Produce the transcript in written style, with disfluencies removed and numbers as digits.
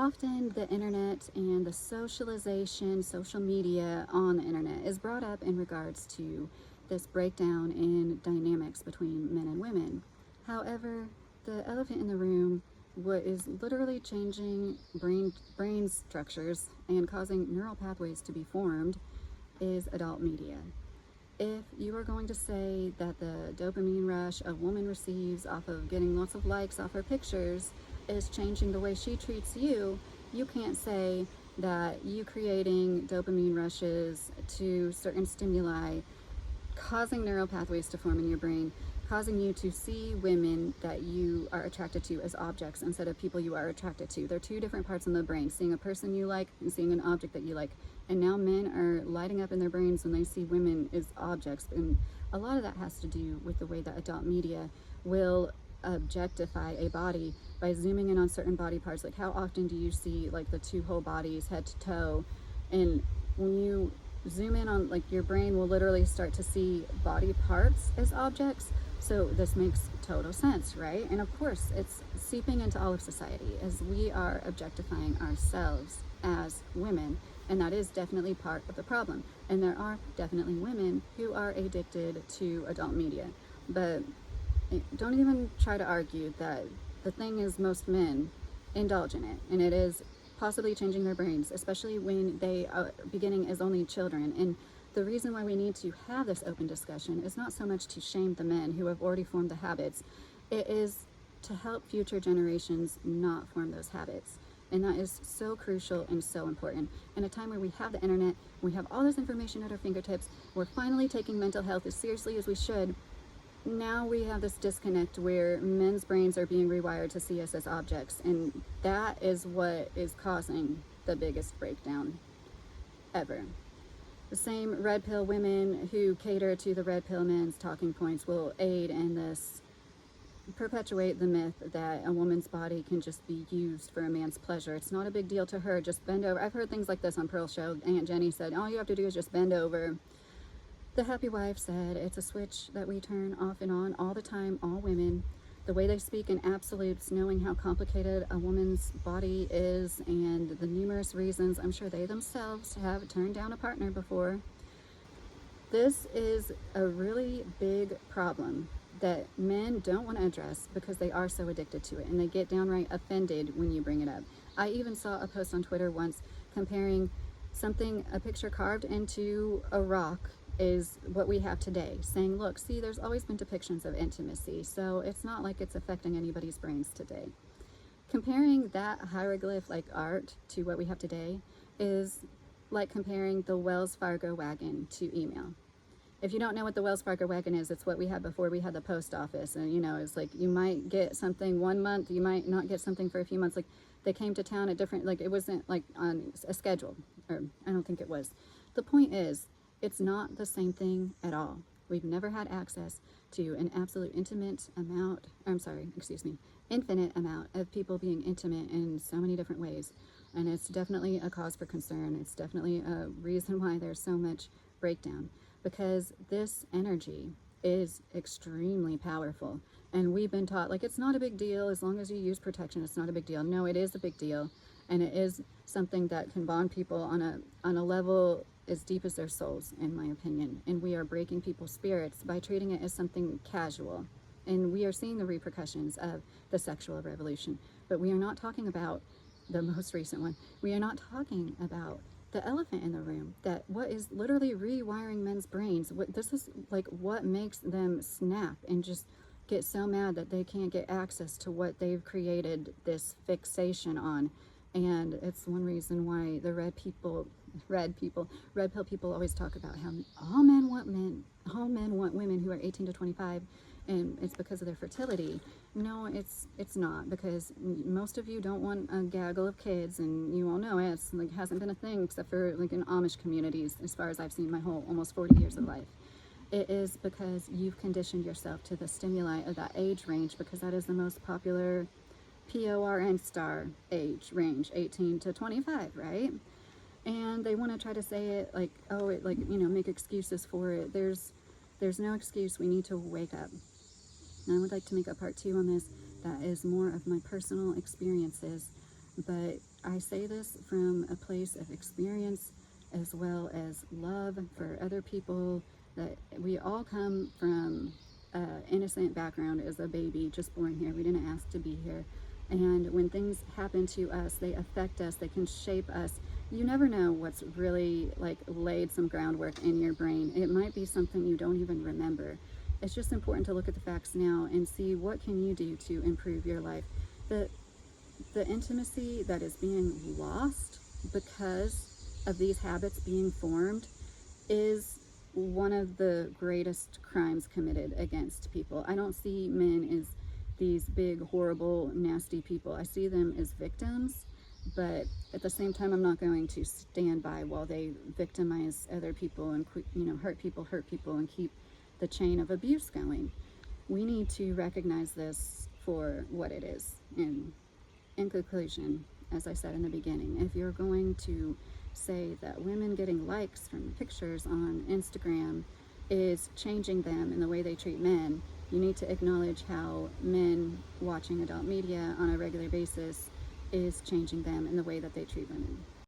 often the internet and the socialization, social media on the internet is brought up in regards to this breakdown in dynamics between men and women. However, the elephant in the room, what is literally changing brain structures and causing neural pathways to be formed, is adult media. If you are going to say that the dopamine rush a woman receives off of getting lots of likes off her pictures is changing the way she treats you, you can't say that you creating dopamine rushes to certain stimuli, causing neural pathways to form in your brain, causing you to see women that you are attracted to as objects instead of people you are attracted to. They're two different parts in the brain, seeing a person you like and seeing an object that you like. And now men are lighting up in their brains when they see women as objects. And a lot of that has to do with the way that adult media will objectify a body by zooming in on certain body parts. Like, how often do you see like the two whole bodies, head to toe? And when you zoom in on, like, your brain will literally start to see body parts as objects. So this makes total sense, right? And of course, it's seeping into all of society as we are objectifying ourselves as women. And that is definitely part of the problem. And there are definitely women who are addicted to adult media. But don't even try to argue that the thing is most men indulge in it. And it is possibly changing their brains, especially when they are beginning as only children. And the reason why we need to have this open discussion is not so much to shame the men who have already formed the habits. It is to help future generations not form those habits. And that is so crucial and so important. In a time where we have the internet, we have all this information at our fingertips, we're finally taking mental health as seriously as we should. Now we have this disconnect where men's brains are being rewired to see us as objects. And that is what is causing the biggest breakdown ever. The same red pill women who cater to the red pill men's talking points will aid in this, perpetuate the myth that a woman's body can just be used for a man's pleasure. It's not a big deal to her, just bend over. I've heard things like this on Pearl's show. Aunt Jenny said, all you have to do is just bend over. The happy wife said, it's a switch that we turn off and on all the time, all women. The way they speak in absolutes, knowing how complicated a woman's body is and the numerous reasons I'm sure they themselves have turned down a partner before. This is a really big problem that men don't want to address because they are so addicted to it and they get downright offended when you bring it up. I even saw a post on Twitter once comparing something, a picture carved into a rock is what we have today, saying, look, see, there's always been depictions of intimacy, so it's not like it's affecting anybody's brains today. Comparing that hieroglyph-like art to what we have today is like comparing the Wells Fargo wagon to email. If you don't know what the Wells Fargo wagon is, it's what we had before we had the post office. And, you know, it's like you might get something 1 month, you might not get something for a few months. Like, they came to town at different, like, it wasn't like on a schedule, or I don't think it was. The point is, it's not the same thing at all. We've never had access to an absolute infinite amount of people being intimate in so many different ways. And it's definitely a cause for concern. It's definitely a reason why there's so much breakdown, because this energy is extremely powerful. And we've been taught, like, it's not a big deal as long as you use protection. It's not a big deal. No, it is a big deal. And it is something that can bond people on a level as deep as their souls, in my opinion. And we are breaking people's spirits by treating it as something casual. And we are seeing the repercussions of the sexual revolution. But we are not talking about the most recent one. We are not talking about the elephant in the room, that what is literally rewiring men's brains. This is like what makes them snap and just get so mad that they can't get access to what they've created this fixation on. And it's one reason why the red pill people always talk about how all men want women who are 18 to 25, and it's because of their fertility. No, it's not, because most of you don't want a gaggle of kids, and you all know it's like hasn't been a thing except for like in Amish communities as far as I've seen my whole almost 40 years of life. It is because you've conditioned yourself to the stimuli of that age range, because that is the most popular PORN star age range, 18 to 25, right? And they want to try to say it like, oh, it, like, you know, make excuses for it. There's no excuse. We need to wake up. And I would like to make a part 2 on this that is more of my personal experiences, but I say this from a place of experience as well as love for other people, that we all come from an innocent background as a baby, just born here. We didn't ask to be here. And when things happen to us, they affect us, they can shape us. You never know what's really like laid some groundwork in your brain. It might be something you don't even remember. It's just important to look at the facts now and see what can you do to improve your life. The intimacy that is being lost because of these habits being formed is one of the greatest crimes committed against people. I don't see men as these big, horrible, nasty people. I see them as victims, but at the same time, I'm not going to stand by while they victimize other people and, hurt people and keep the chain of abuse going. We need to recognize this for what it is. And in conclusion, as I said in the beginning, if you're going to say that women getting likes from pictures on Instagram is changing them in the way they treat men, you need to acknowledge how men watching adult media on a regular basis is changing them in the way that they treat women.